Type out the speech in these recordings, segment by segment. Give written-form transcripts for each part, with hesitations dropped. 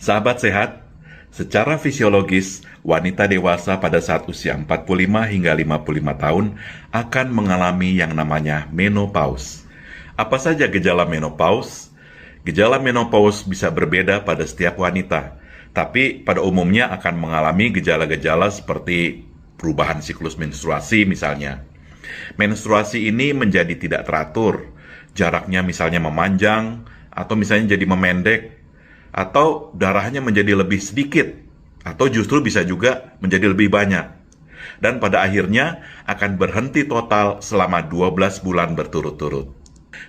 Sahabat sehat, secara fisiologis, wanita dewasa pada saat usia 45 hingga 55 tahun akan mengalami yang namanya menopause. Apa saja gejala menopause? Gejala menopause bisa berbeda pada setiap wanita, tapi pada umumnya akan mengalami gejala-gejala seperti perubahan siklus menstruasi misalnya. Menstruasi ini menjadi tidak teratur, jaraknya misalnya memanjang, atau misalnya jadi memendek, atau darahnya menjadi lebih sedikit, atau justru bisa juga menjadi lebih banyak. Dan pada akhirnya akan berhenti total selama 12 bulan berturut-turut.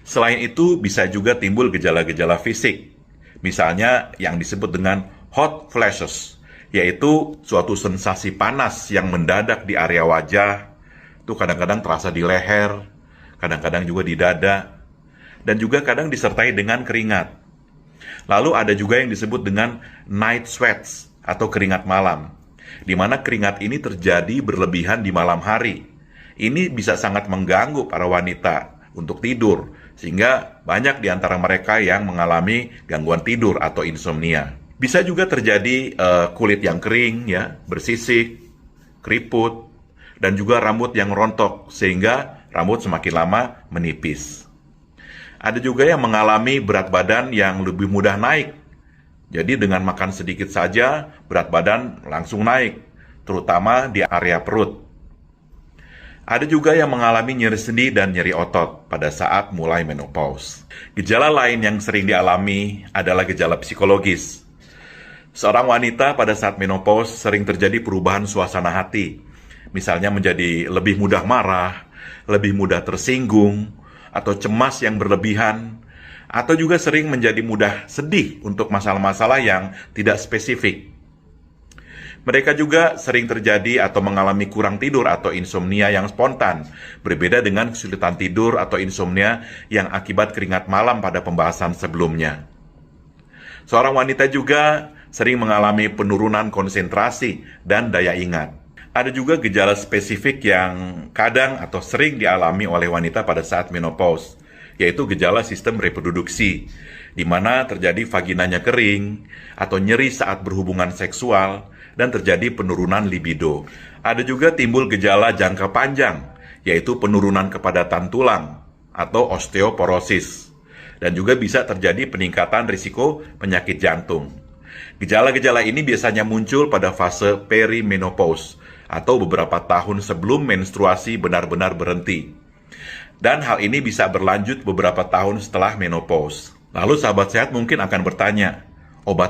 Selain itu, bisa juga timbul gejala-gejala fisik. Misalnya yang disebut dengan hot flashes, yaitu suatu sensasi panas yang mendadak di area wajah, itu kadang-kadang terasa di leher, kadang-kadang juga di dada, dan juga kadang disertai dengan keringat. Lalu ada juga yang disebut dengan night sweats atau keringat malam, di mana keringat ini terjadi berlebihan di malam hari. Ini bisa sangat mengganggu para wanita untuk tidur, sehingga banyak di antara mereka yang mengalami gangguan tidur atau insomnia. Bisa juga terjadi kulit yang kering, ya, bersisik, keriput, dan juga rambut yang rontok, sehingga rambut semakin lama menipis. Ada juga yang mengalami berat badan yang lebih mudah naik. Jadi dengan makan sedikit saja, berat badan langsung naik, terutama di area perut. Ada juga yang mengalami nyeri sendi dan nyeri otot pada saat mulai menopause. Gejala lain yang sering dialami adalah gejala psikologis. Seorang wanita pada saat menopause sering terjadi perubahan suasana hati. Misalnya menjadi lebih mudah marah, lebih mudah tersinggung, atau cemas yang berlebihan, atau juga sering menjadi mudah sedih untuk masalah-masalah yang tidak spesifik. Mereka juga sering terjadi atau mengalami kurang tidur atau insomnia yang spontan, berbeda dengan kesulitan tidur atau insomnia yang akibat keringat malam pada pembahasan sebelumnya. Seorang wanita juga sering mengalami penurunan konsentrasi dan daya ingat. Ada juga gejala spesifik yang kadang atau sering dialami oleh wanita pada saat menopause, yaitu gejala sistem reproduksi, di mana terjadi vaginanya kering atau nyeri saat berhubungan seksual dan terjadi penurunan libido. Ada juga timbul gejala jangka panjang, yaitu penurunan kepadatan tulang atau osteoporosis, dan juga bisa terjadi peningkatan risiko penyakit jantung. Gejala-gejala ini biasanya muncul pada fase perimenopause atau beberapa tahun sebelum menstruasi benar-benar berhenti. Dan hal ini bisa berlanjut beberapa tahun setelah menopause. Lalu sahabat sehat mungkin akan bertanya, obatnya